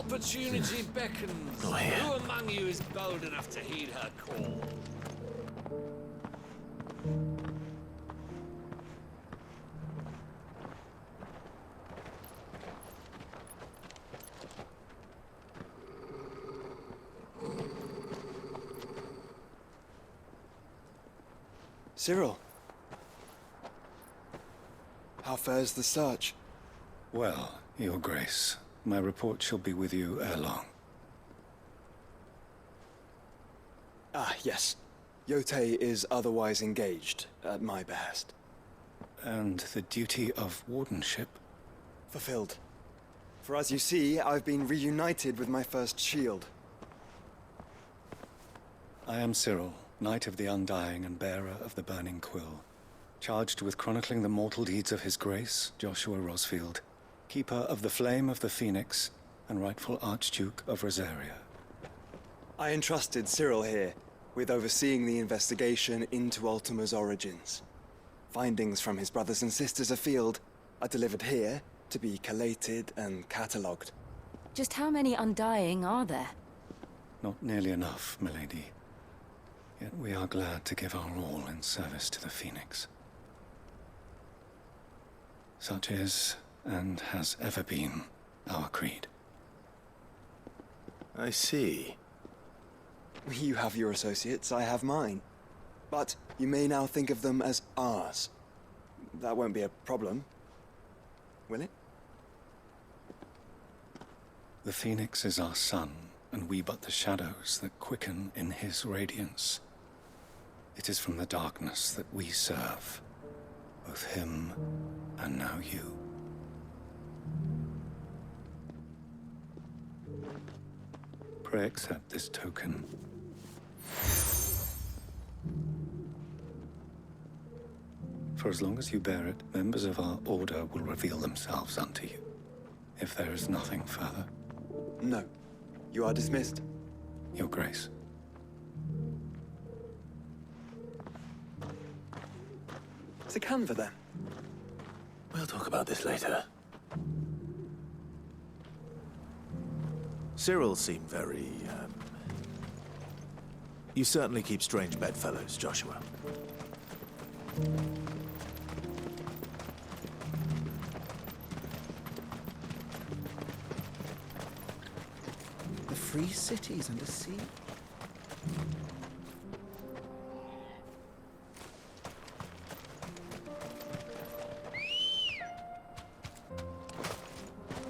Opportunity beckons. Who among you is bold enough to heed her call? Cyril. How fares the search? Well, Your Grace, my report shall be with you ere long. Ah, yes. Yotei is otherwise engaged, at my behest. And the duty of wardenship? Fulfilled. For as you see, I've been reunited with my first shield. I am Cyril, Knight of the Undying and bearer of the Burning Quill, charged with chronicling the mortal deeds of His Grace, Joshua Rosfield, keeper of the Flame of the Phoenix and rightful Archduke of Rosaria. I entrusted Cyril here with overseeing the investigation into Ultima's origins. Findings from his brothers and sisters afield are delivered here to be collated and catalogued. Just how many Undying are there? Not nearly enough, milady. Yet we are glad to give our all in service to the Phoenix. Such is, and has ever been, our creed. I see. You have your associates, I have mine. But you may now think of them as ours. That won't be a problem, will it? The Phoenix is our sun, and we but the shadows that quicken in his radiance. It is from the darkness that we serve, both him and now you. Pray accept this token. For as long as you bear it, members of our order will reveal themselves unto you. If there is nothing further. No. You are dismissed. Your Grace. To Canva, then. We'll talk about this later. Cyril seemed very, You certainly keep strange bedfellows, Joshua. The free cities and the sea.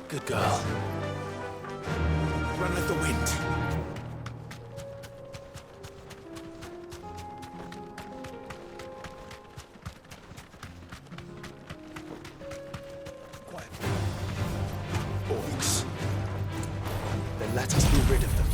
Good girl. Run with the wind. Quiet. Orcs. Then let us be rid of them.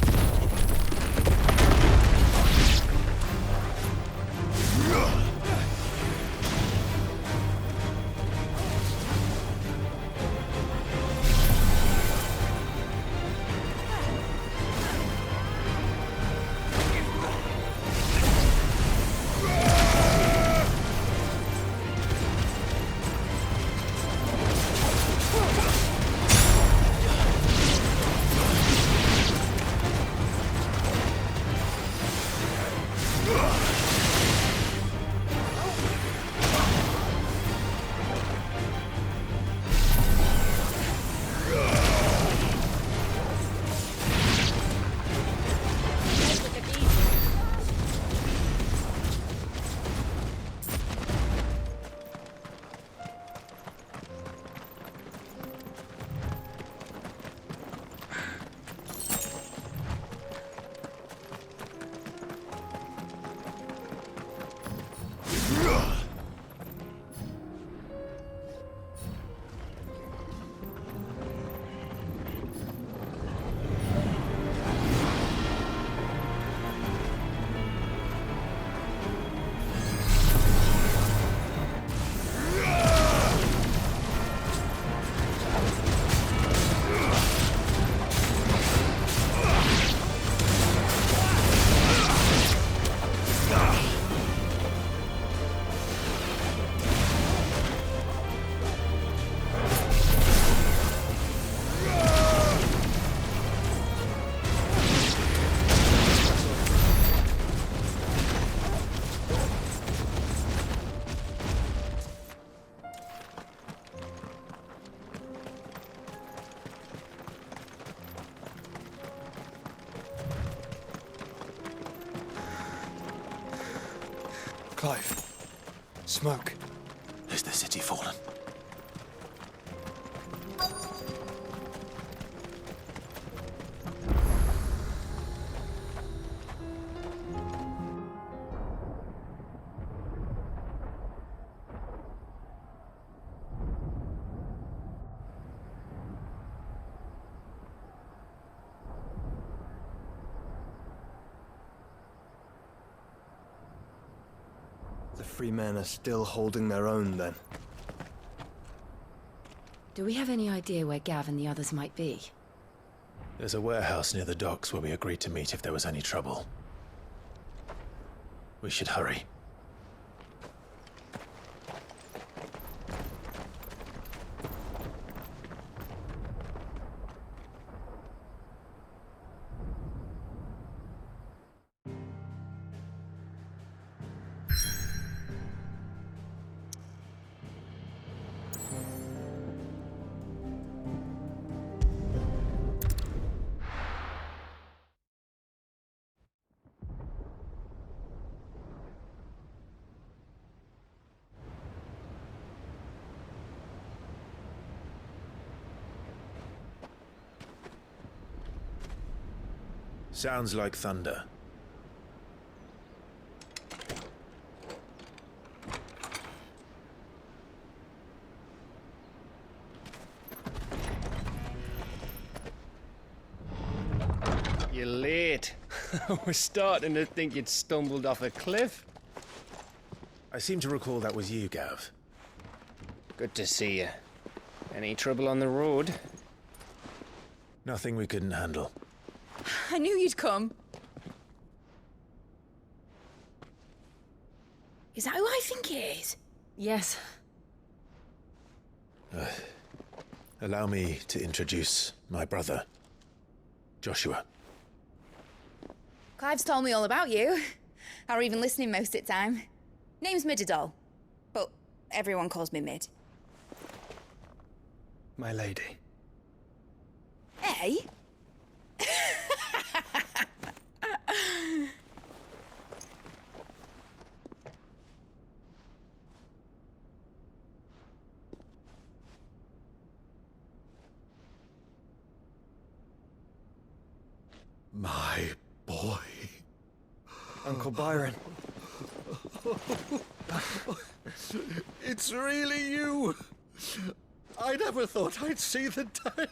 Clive. Smoke. Has the city fallen? The free men are still holding their own, then. Do we have any idea where Gav and the others might be? There's a warehouse near the docks where we agreed to meet if there was any trouble. We should hurry. Sounds like thunder. You're late. We're starting to think you'd stumbled off a cliff. I seem to recall that was you, Gav. Good to see you. Any trouble on the road? Nothing we couldn't handle. I knew you'd come. Is that who I think it is? Yes. Allow me to introduce my brother, Joshua. Clive's told me all about you. Or even listening most of the time. Name's Midadol, but everyone calls me Mid. My lady. Hey? My boy. Uncle Byron. It's really you. I never thought I'd see the day.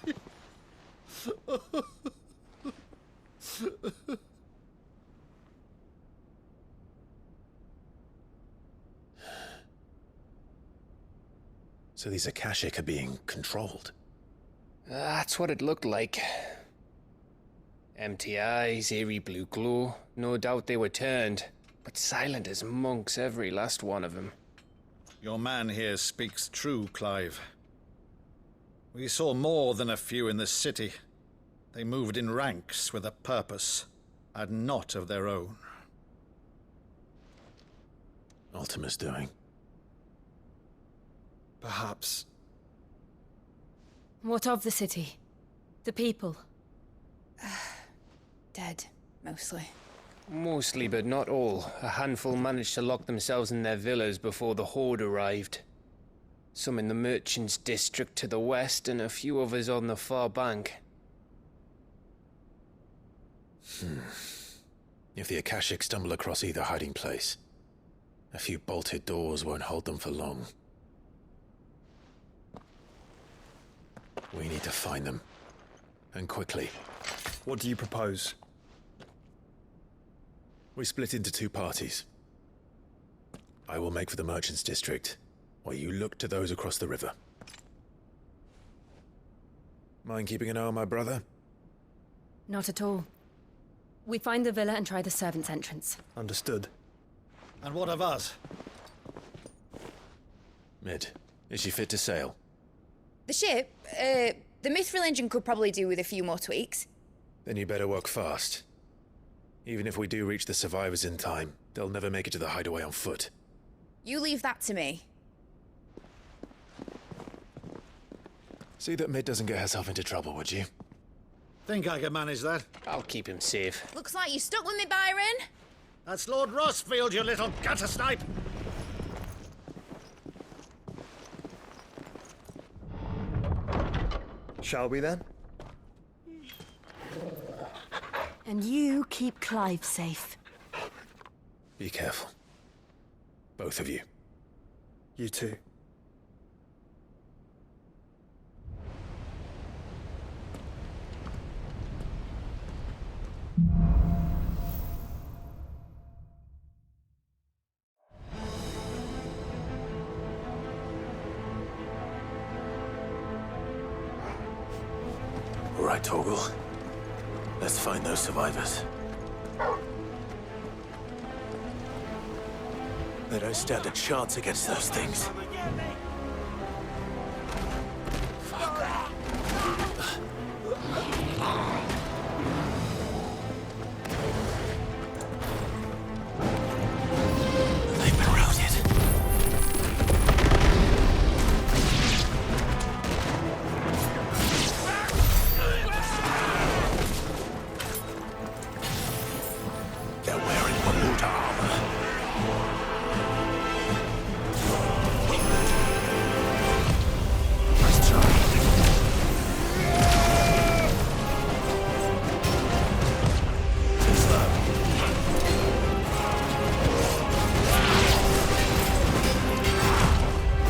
So these Akashic are being controlled. That's what it looked like. Empty eyes, eerie blue glow. No doubt they were turned, but silent as monks, every last one of them. Your man here speaks true, Clive. We saw more than a few in this city. They moved in ranks with a purpose, and not of their own. Ultima's doing. Perhaps. What of the city? The people? Dead, mostly. Mostly, but not all. A handful managed to lock themselves in their villas before the Horde arrived. Some in the Merchants' District to the west, and a few others on the far bank. If the Akashic stumble across either hiding place, a few bolted doors won't hold them for long. We need to find them. And quickly. What do you propose? We split into two parties. I will make for the Merchants' District, while you look to those across the river. Mind keeping an eye on my brother? Not at all. We find the villa and try the servants' entrance. Understood. And what of us? Mid, is she fit to sail? The ship, the Mithril engine could probably do with a few more tweaks. Then you better work fast. Even if we do reach the survivors in time, they'll never make it to the hideaway on foot. You leave that to me. See that Mid doesn't get herself into trouble, would you? Think I can manage that? I'll keep him safe. Looks like you stuck with me, Byron. That's Lord Rossfield, you little gutter snipe! Shall we then? And you keep Clive safe. Be careful. Both of you. You too. All right, Torgal. Let's find those survivors. They don't stand a chance against those things. They've been routed. They're wearing Bermuda armor. Nice try. Too slow.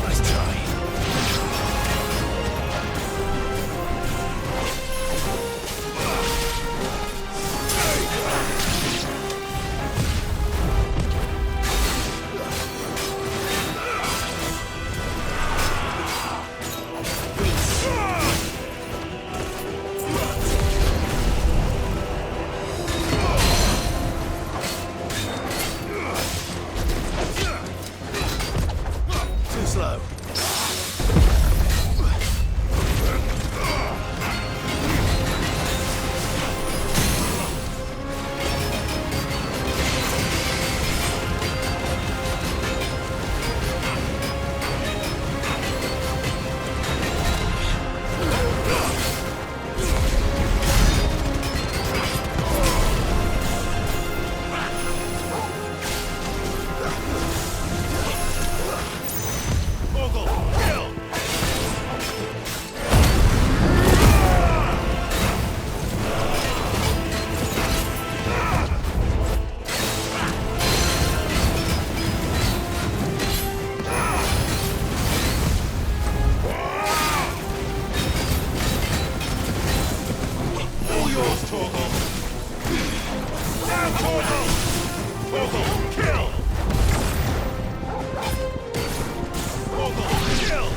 Nice try. Too slow. All yours, Torgal. Down, Torgal! Torgal, kill! Torgal, kill!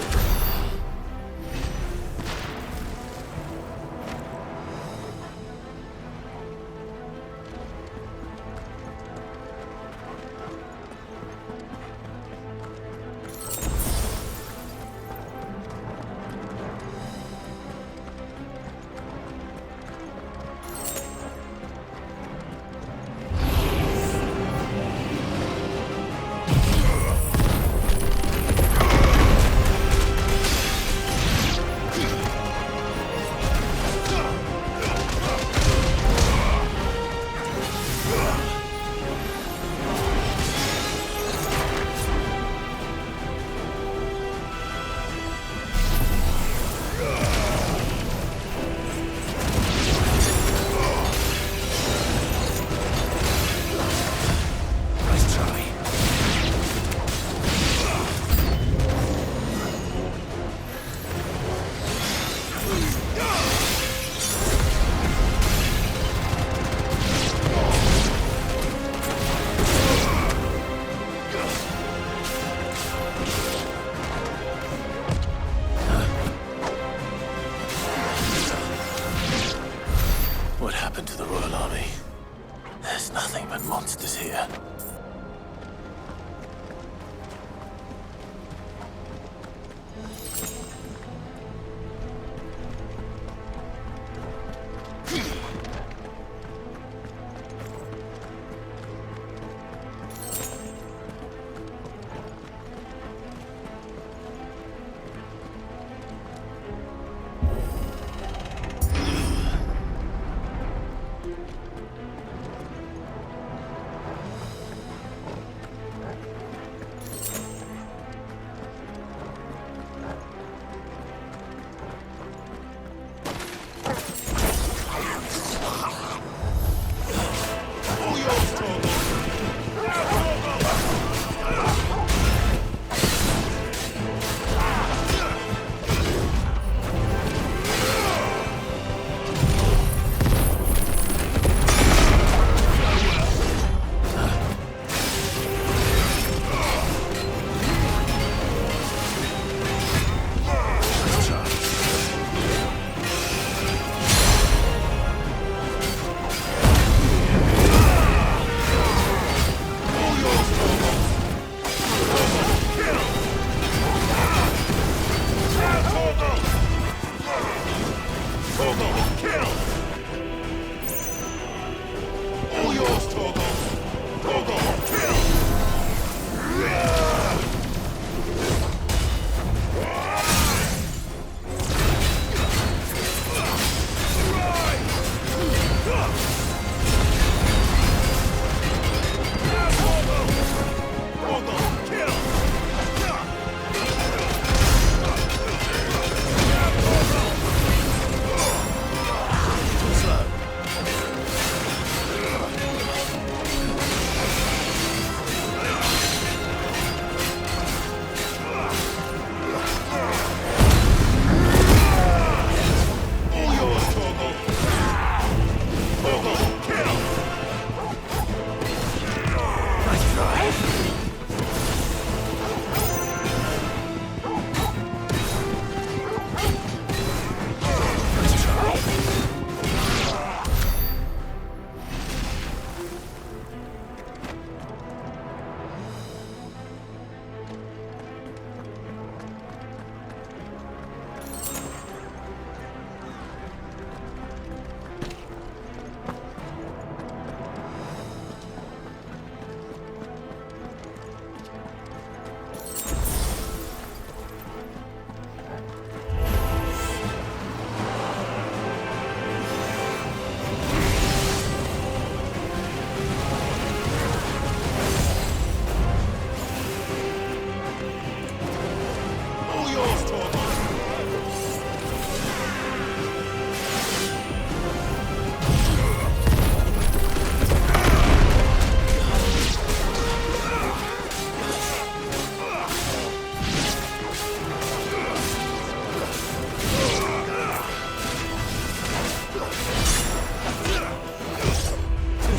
Nice try. What happened to the Royal Army? There's nothing but monsters here.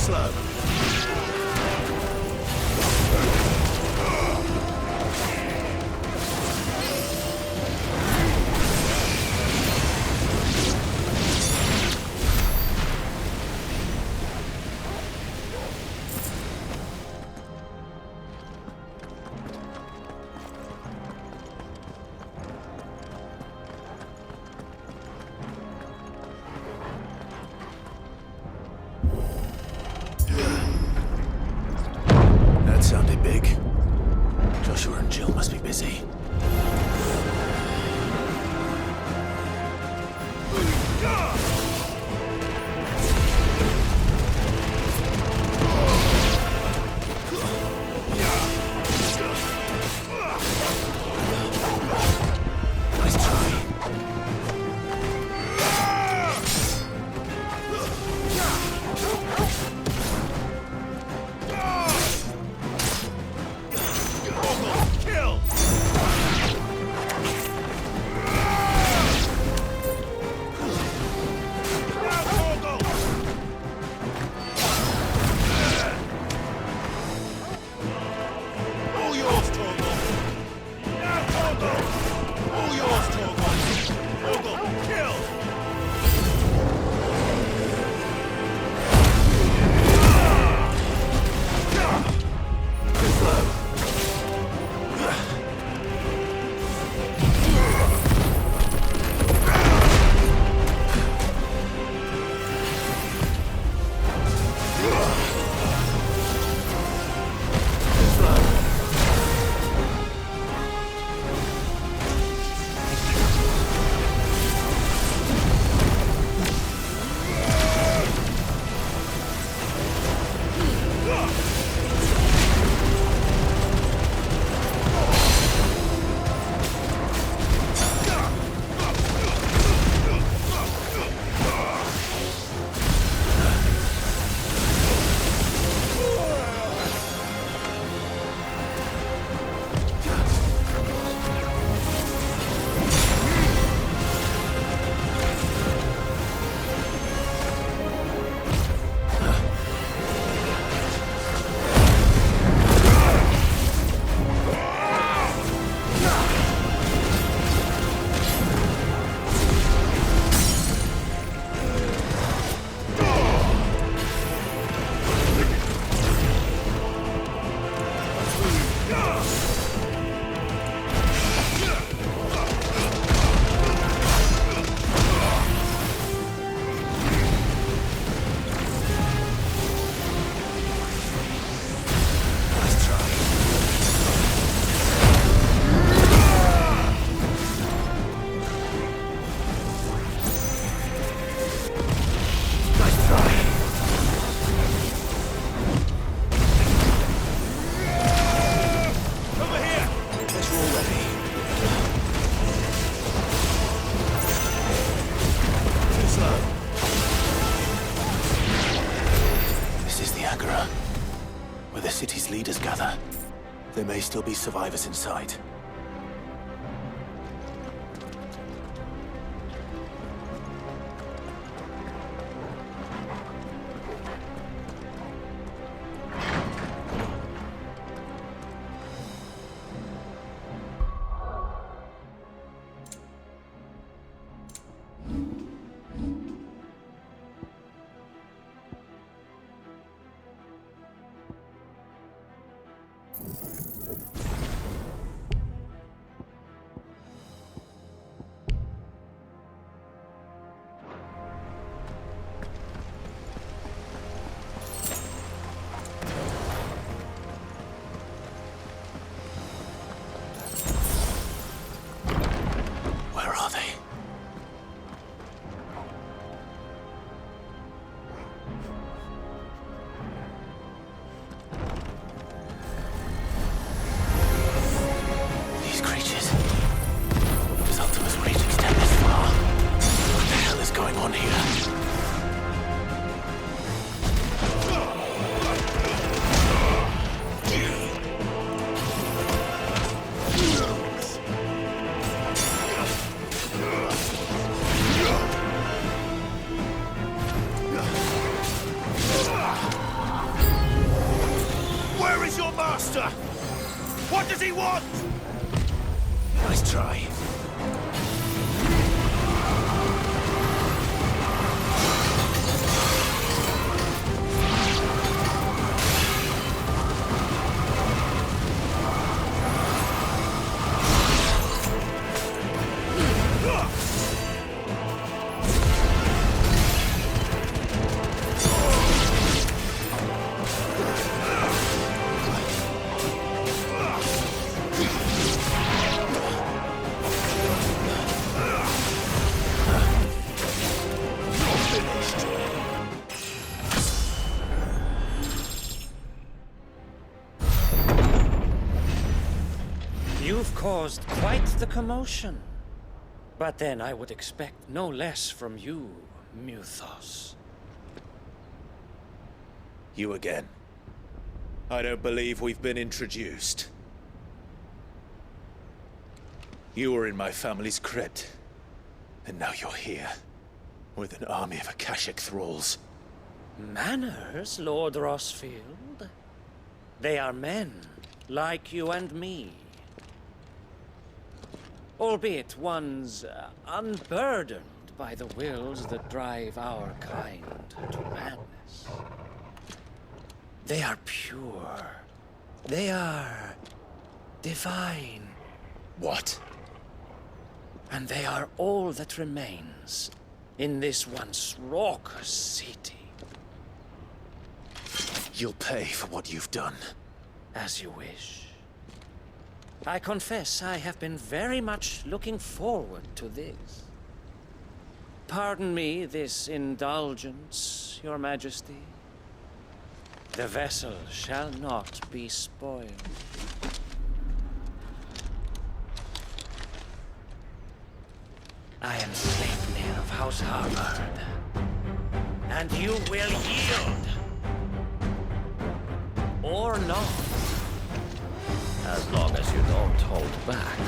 slow. That sounded big. Joshua and Jill must be busy. Nice try. Kill! All yours, Torgal! Now, Torgal! All yours, Torgal! Torgal, kill! Too slow. where the city's leaders gather. There may still be survivors inside. does he want? Nice try. You've caused quite the commotion. But then I would expect no less from you, Muthos. You again. I don't believe we've been introduced. You were in my family's crypt. And now you're here. With an army of Akashic thralls. Manners, Lord Rosfield? They are men, like you and me. Albeit ones unburdened by the wills that drive our kind to madness. They are pure. They are divine. What? And they are all that remains in this once raucous city. You'll pay for what you've done. As you wish. I confess I have been very much looking forward to this. Pardon me this indulgence, Your Majesty. The vessel shall not be spoiled. I am Sleipnir of House Harvard, and you will yield. Or not. As long as you don't hold back.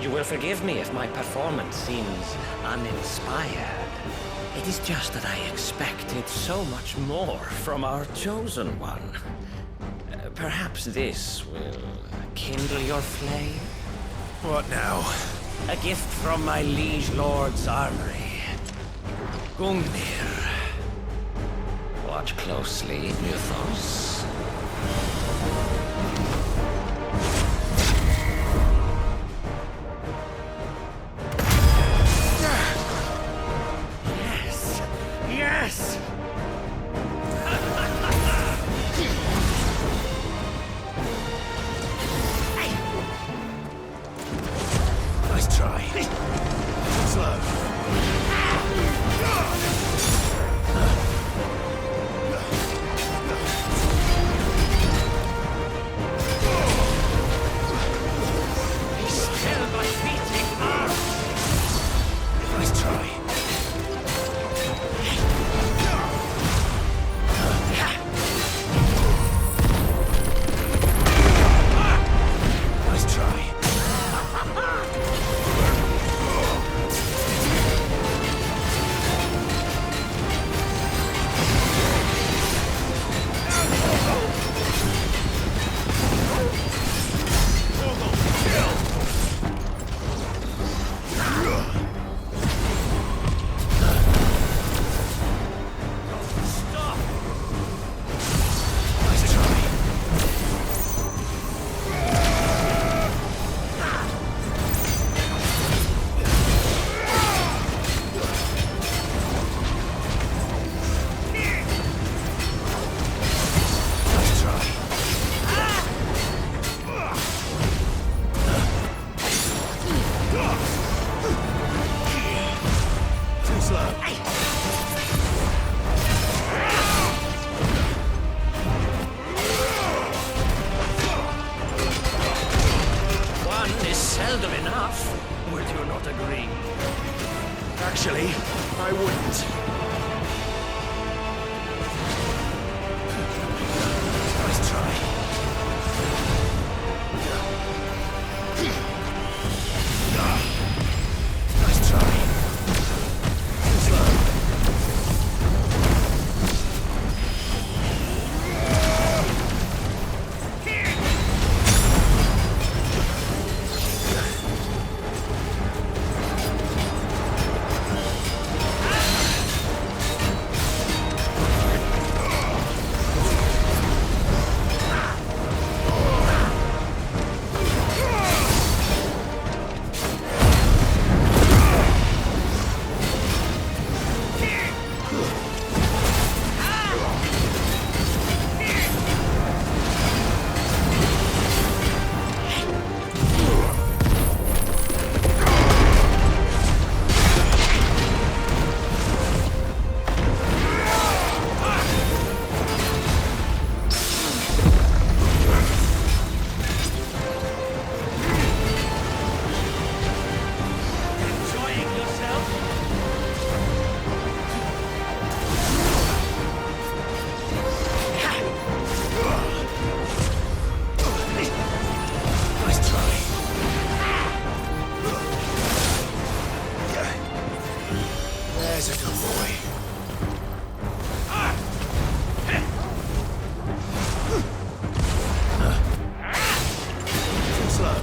You will forgive me if my performance seems uninspired. It is just that I expected so much more from our chosen one. Perhaps this will kindle your flame? What now? A gift from my liege lord's armory. Gungnir. Watch closely, Muthos. Yes! Yes! seldom enough. Would you not agree? Actually, I wouldn't. Nice try. Nice try. Slow. There's a good boy. Too slow.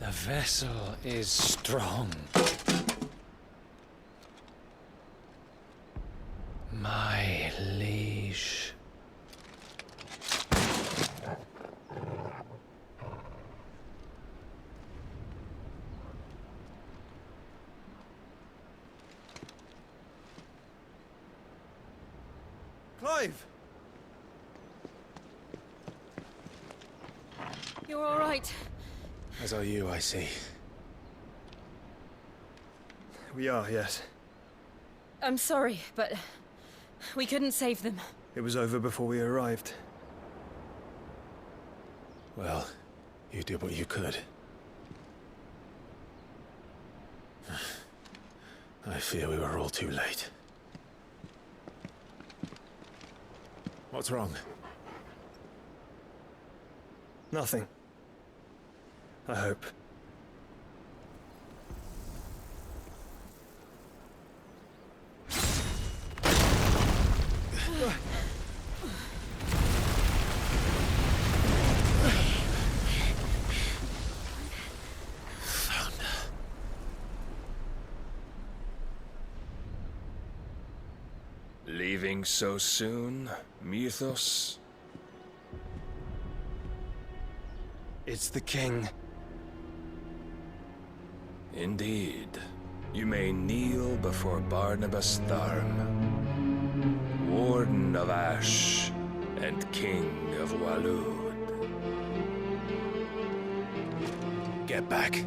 The vessel is strong. My liege. Clive! You're all right. As are you, I see. We are, yes. I'm sorry, but we couldn't save them. It was over before we arrived. Well, you did what you could. I fear we were all too late. What's wrong? Nothing. I hope. Leaving so soon, Mythos? It's the king. Indeed. You may kneel before Barnabas Tharm, Warden of Ash and King of Waloed. Get back.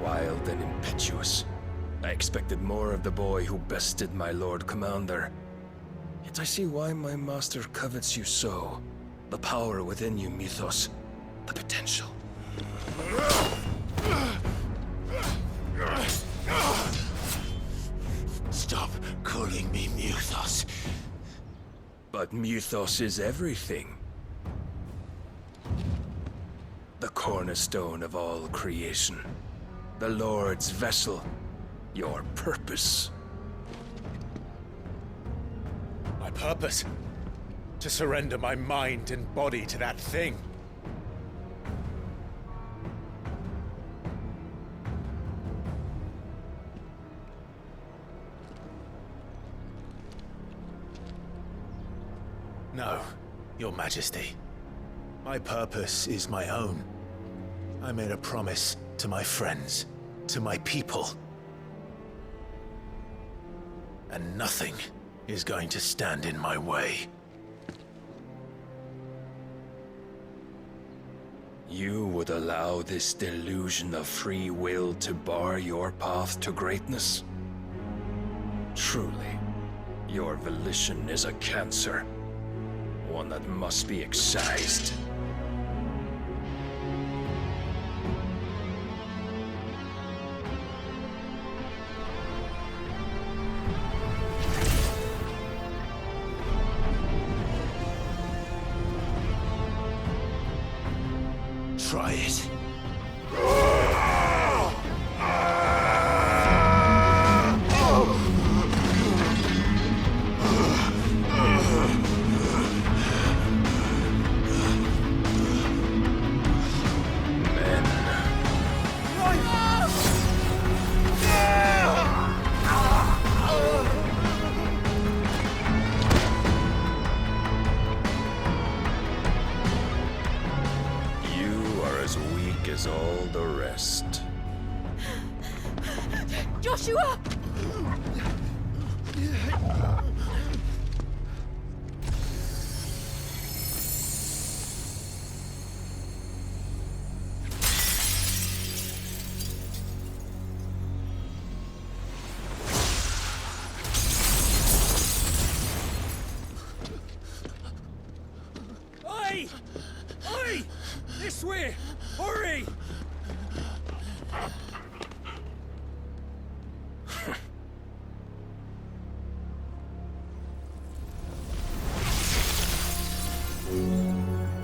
Wild and impetuous. I expected more of the boy who bested my Lord Commander. Yet I see why my master covets you so. The power within you, Mythos. The potential. Stop calling me Mythos. But Mythos is everything. The cornerstone of all creation. The Lord's vessel. Your purpose. My purpose? To surrender my mind and body to that thing. No, Your Majesty. My purpose is my own. I made a promise to my friends, to my people. And nothing is going to stand in my way. You would allow this delusion of free will to bar your path to greatness? Truly, your volition is a cancer. One that must be excised. Try it. As all the rest. Joshua! Oi! Oi! This way! Hurry!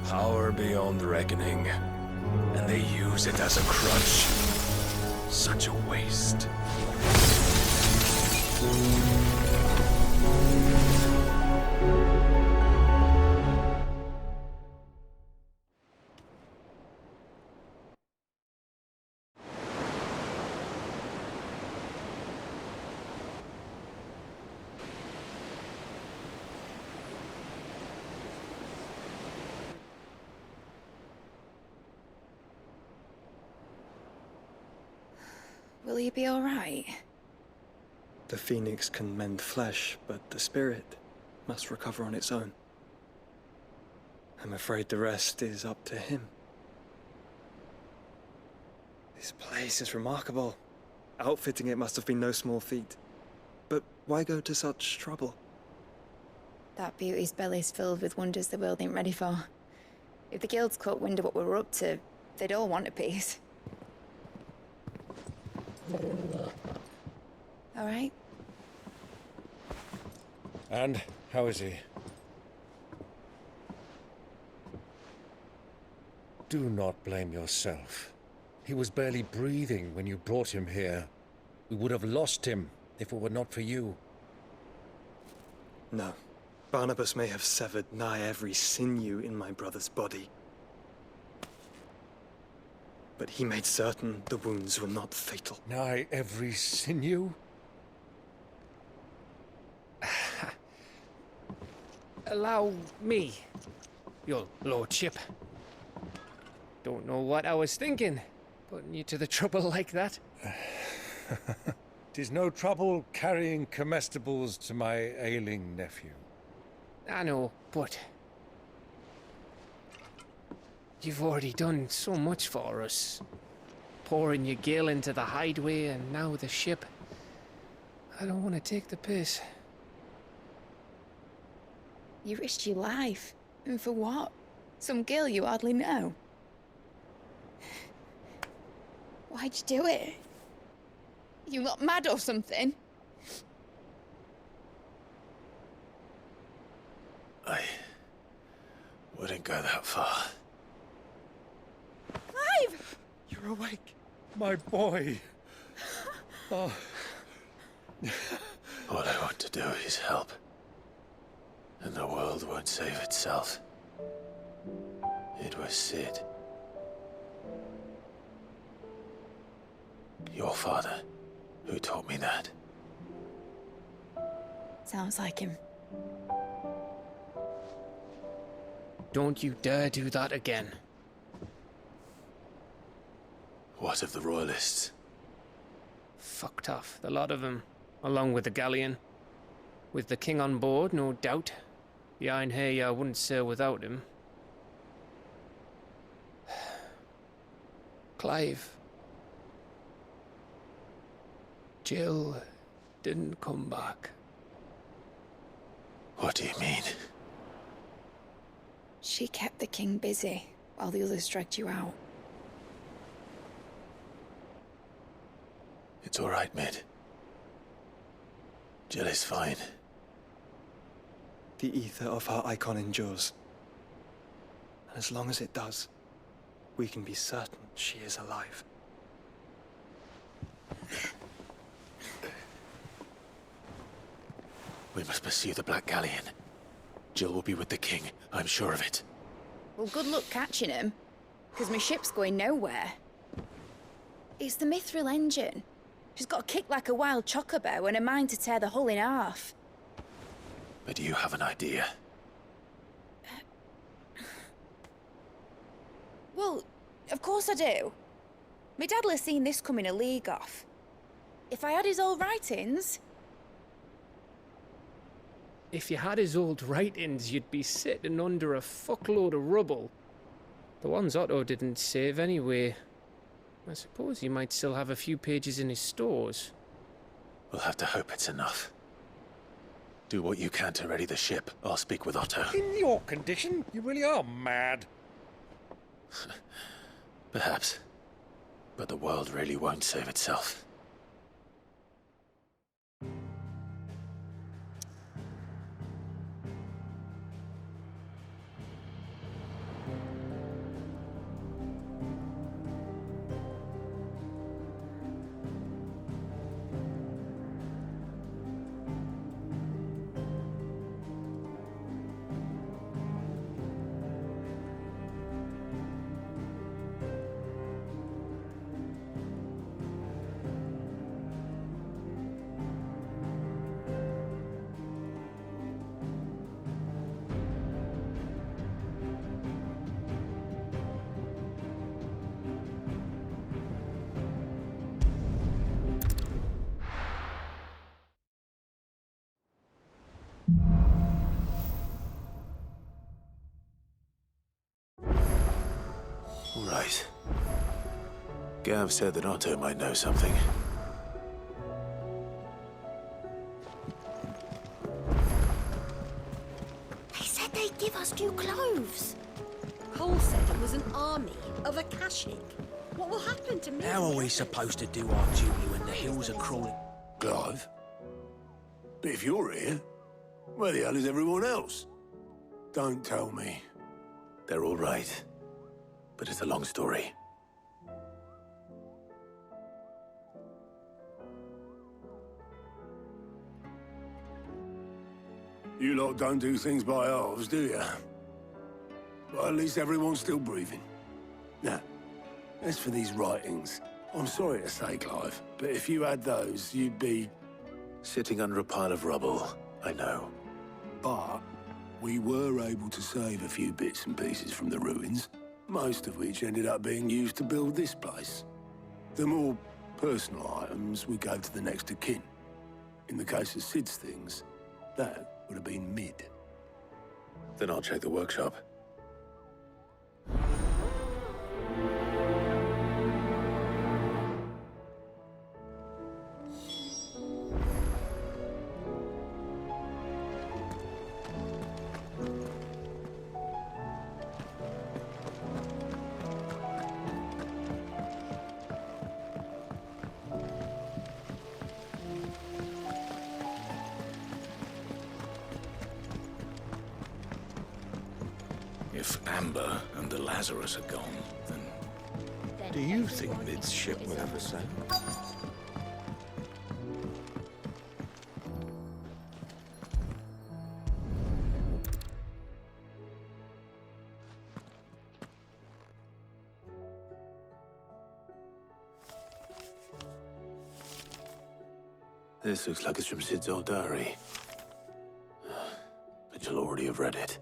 Power beyond reckoning, and they use it as a crutch. Such a waste. Will you be all right? The phoenix can mend flesh, but the spirit must recover on its own. I'm afraid the rest is up to him. This place is remarkable. Outfitting it must have been no small feat. But why go to such trouble? That beauty's belly's filled with wonders the world ain't ready for. If the guilds caught wind of what we were up to, they'd all want a piece. All right? And how is he? Do not blame yourself. He was barely breathing when you brought him here. We would have lost him if it were not for you. No. Barnabas may have severed nigh every sinew in my brother's body. But he made certain the wounds were not fatal. Nigh every sinew? Allow me, your lordship. Don't know what I was thinking, putting you to the trouble like that. 'Tis no trouble carrying comestibles to my ailing nephew. I know, but you've already done so much for us. Pouring your gil into the hideaway and now the ship. I don't want to take the piss. You risked your life. And for what? Some girl you hardly know. Why'd you do it? You not mad or something? I wouldn't go that far. Clive! You're awake, my boy. Oh. All I want to do is help. And the world won't save itself. It was Sid. Your father, who taught me that. Sounds like him. Don't you dare do that again. What of the Royalists? Fucked off, the lot of them, along with the galleon. With the king on board, no doubt. The Iron Hair wouldn't sail without him. Clive. Jill didn't come back. What do you mean? She kept the king busy while the others dragged you out. It's all right, Mid. Jill is fine. The ether of her icon endures. And as long as it does, we can be certain she is alive. We must pursue the Black Galleon. Jill will be with the king, I'm sure of it. Well, good luck catching him, because my ship's going nowhere. It's the Mithril engine. She's got a kick like a wild chocobo and a mind to tear the hull in half. But do you have an idea? Well, of course I do. My dad'll have seen this coming a league off. If I had his old writings... If you had his old writings, you'd be sitting under a fuckload of rubble. The ones Otto didn't save anyway. I suppose he might still have a few pages in his stores. We'll have to hope it's enough. Do what you can to ready the ship. I'll speak with Otto. In your condition, you really are mad. Perhaps. But the world really won't save itself. Right. Gav said that Otto might know something. They said they'd give us new clothes. Cole said it was an army of Akashic. What will happen to me? How are we supposed to do our duty when the hills are crawling? Clive? But if you're here, where the hell is everyone else? Don't tell me. They're all right. But it's a long story. You lot don't do things by halves, do you? Well, at least everyone's still breathing. Now, as for these writings, I'm sorry to say, Clive, but if you had those, you'd be... Sitting under a pile of rubble, I know. But we were able to save a few bits and pieces from the ruins, most of which ended up being used to build this place. The more personal items we gave to the next of kin. In the case of Sid's things, that would have been mid. Then I'll check the workshop. If Amber and the Lazarus are gone, then... Do you think Mid's ship will ever sail? This looks like it's from Sid's old diary. But you'll already have read it.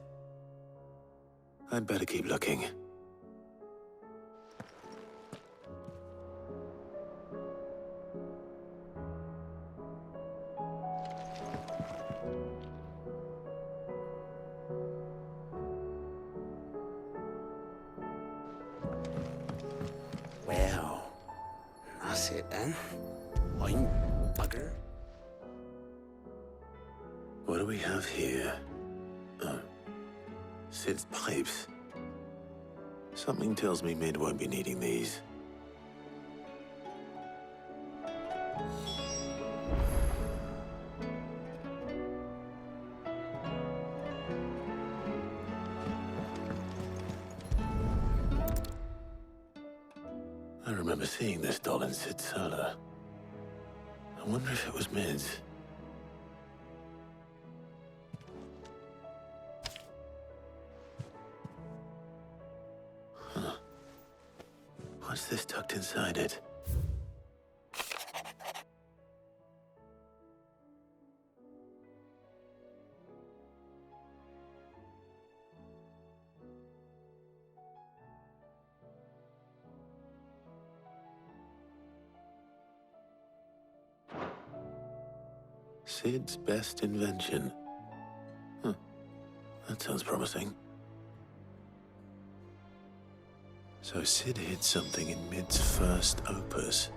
I'd better keep looking. Well, that's it then. I'm bugger. What do we have here? Sid's pipes. Something tells me Mid won't be needing these. I remember seeing this doll in Sid's cellar. I wonder if it was Mid's. What's this tucked inside it? Sid's best invention. Huh. That sounds promising. So Sid hid something in Mid's first opus.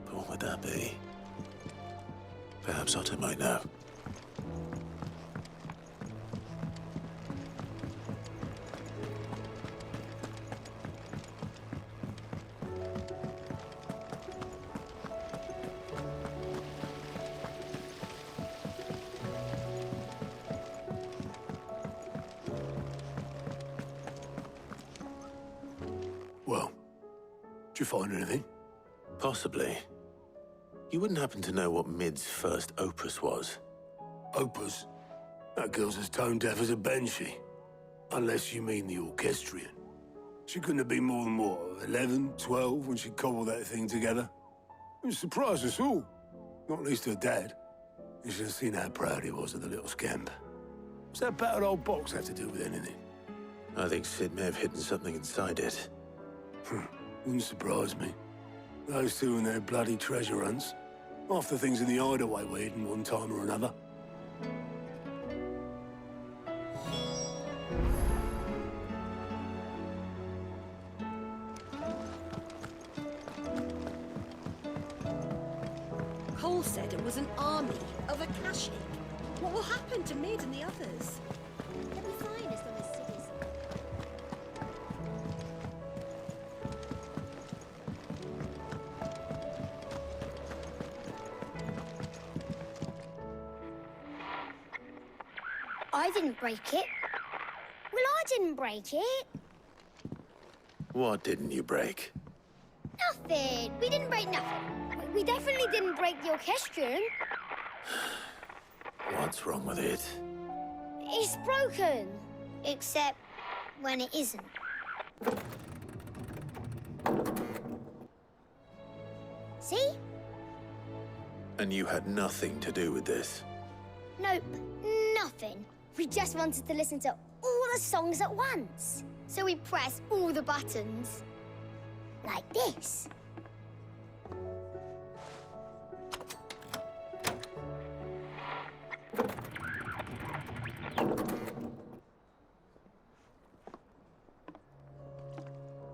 But what would that be? Perhaps Otto might know. Did you find anything? Possibly. You wouldn't happen to know what Mid's first opus was? Opus? That girl's as tone deaf as a banshee. Unless you mean the orchestrion. She couldn't have been more than, what, 11, 12 when she cobbled that thing together? It surprised us all. Not least her dad. You should have seen how proud he was of the little scamp. What's that battered old box have to do with anything? I think Sid may have hidden something inside it. Wouldn't surprise me. Those two and their bloody treasure hunts. Half the things in the hideaway were hidden one time or another. Cole said it was an army of Akashic. What will happen to Mid and the others? They'll be fine as long as Sid is. I didn't break it. Well, I didn't break it. What didn't you break? Nothing. We didn't break nothing. We definitely didn't break the orchestrion. What's wrong with it? It's broken. Except when it isn't. See? And you had nothing to do with this? Nope, nothing. We just wanted to listen to all the songs at once. So we pressed all the buttons. Like this.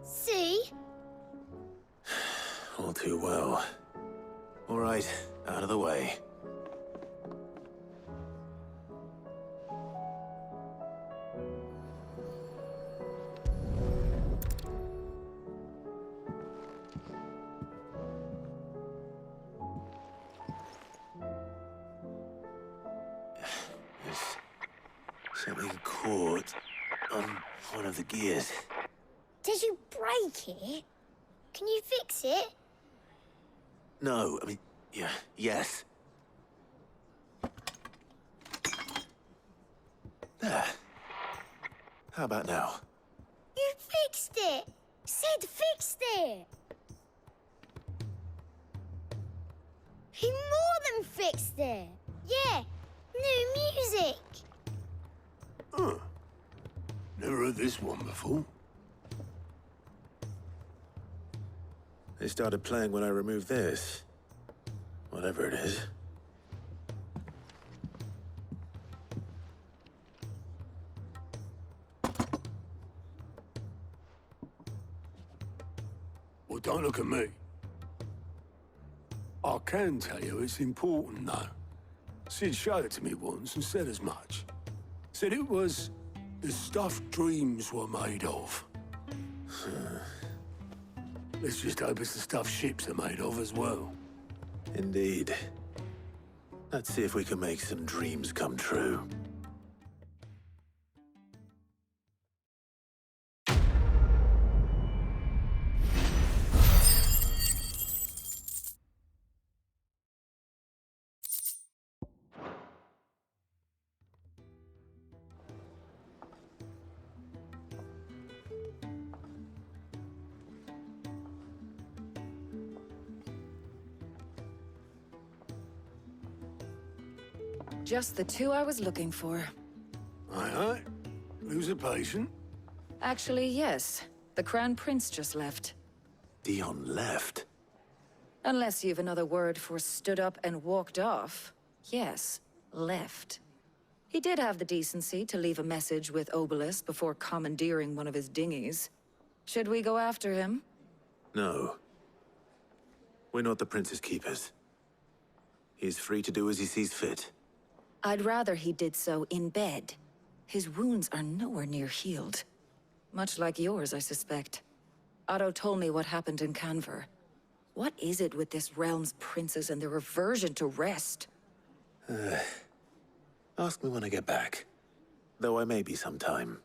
See? All too well. All right, out of the way. Something caught on one of the gears. Did you break it? Can you fix it? No, I mean, yeah, yes. There. How about now? You fixed it! Sid fixed it! He more than fixed it! Yeah, new music! Huh. Never heard this one before. They started playing when I removed this. Whatever it is. Well, don't look at me. I can tell you it's important, though. Sid showed it to me once and said as much. Said it was the stuff dreams were made of. Let's just hope it's the stuff ships are made of as well. Indeed. Let's see if we can make some dreams come true. Just the two I was looking for. Aye. Lose a patient? Actually, yes. The Crown Prince just left. Dion left? Unless you've another word for stood up and walked off. Yes, left. He did have the decency to leave a message with Obelisk before commandeering one of his dinghies. Should we go after him? No. We're not the Prince's keepers. He's free to do as he sees fit. I'd rather he did so in bed. His wounds are nowhere near healed. Much like yours, I suspect. Otto told me what happened in Canver. What is it with this realm's princes and their aversion to rest? Ask me when I get back. Though I may be sometime.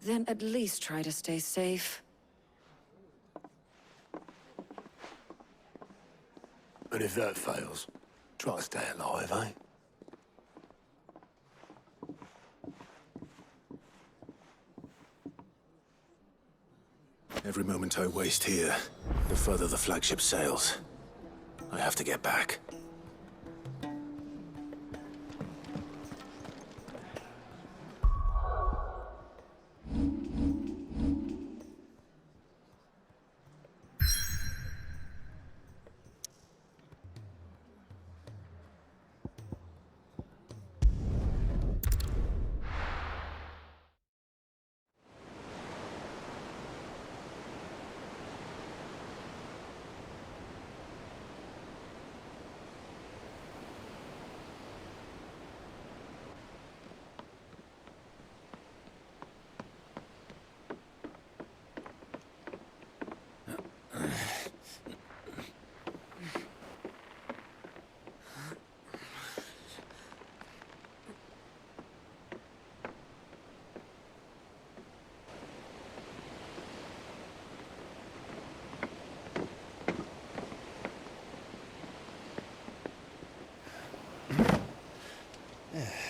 Then at least try to stay safe. And if that fails, try to stay alive, eh? Every moment I waste here, the further the flagship sails. I have to get back.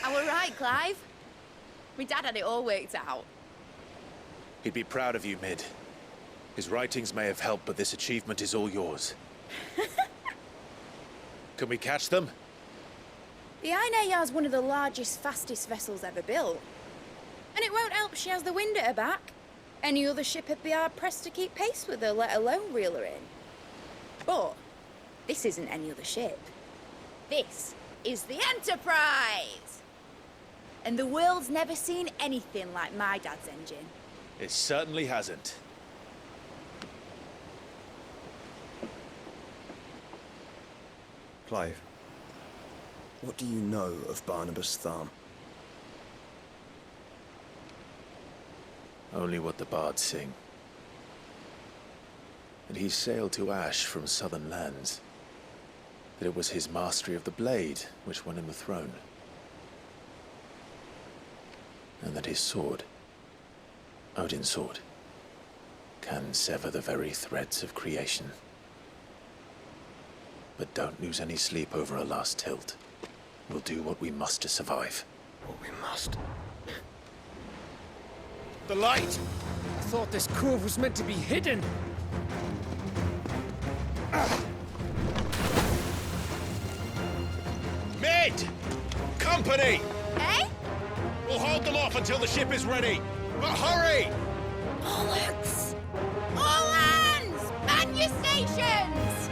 I were right, Clive. My dad had it all worked out. He'd be proud of you, Mid. His writings may have helped, but this achievement is all yours. Can we catch them? The Ainayar's one of the largest, fastest vessels ever built. And it won't help she has the wind at her back. Any other ship would be hard-pressed to keep pace with her, let alone reel her in. But this isn't any other ship. This is the Enterprise! And the world's never seen anything like my dad's engine. It certainly hasn't. Clive, what do you know of Barnabas Thumb? Only what the bards sing. That he sailed to Ash from southern lands. That it was his mastery of the blade which won him the throne. And that his sword, Odin's sword, can sever the very threads of creation. But don't lose any sleep over a last tilt. We'll do what we must to survive. What we must. The light! I thought this cove was meant to be hidden. Mid! Company! Eh? We'll hold them off until the ship is ready. But hurry! Bollocks! All hands! Man your stations!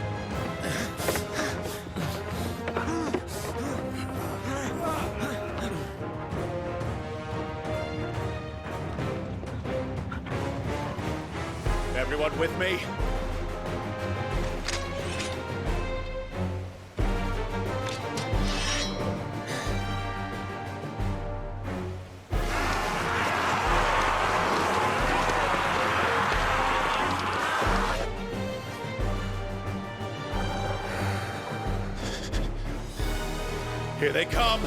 Everyone with me? Here they come!